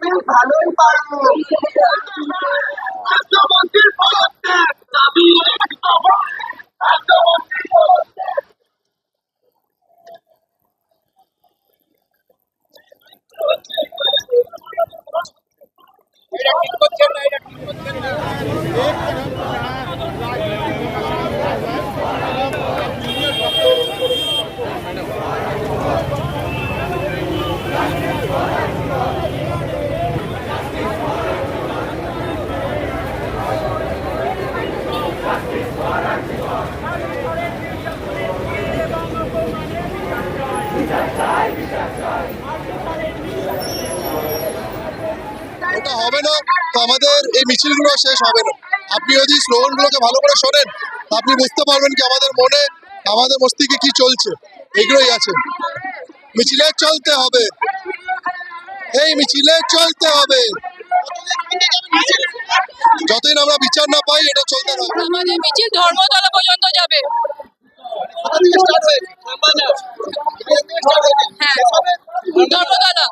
বেশ ভালোই পারবো। রাষ্ট্রমন্ত্রীর পদত্যাগ দাবি এক দফা। রাষ্ট্রমন্ত্রীর পদত্যাগ। এটা ঠিক করছেন না, এটা ঠিক করছেন না। ওটা হবে না তো আমাদের এই মিছিলগুলো শেষ হবে না। আপনি যদি স্লোগানগুলোকে ভালো করে শোনেন আপনি বুঝতে পারবেন কি আমাদের মনে আমাদের মস্তিষ্কে কি চলছে। এগুলোই আছে। মিছিলে চলতে হবে, এই মিছিলে চলতে হবে। যতদিন আমরা বিচার না পাই এটা চলতে থাকবে। আমাদের মিছিল ধর্মতলা পর্যন্ত যাবে। হ্যাঁ, ধর্মতলা।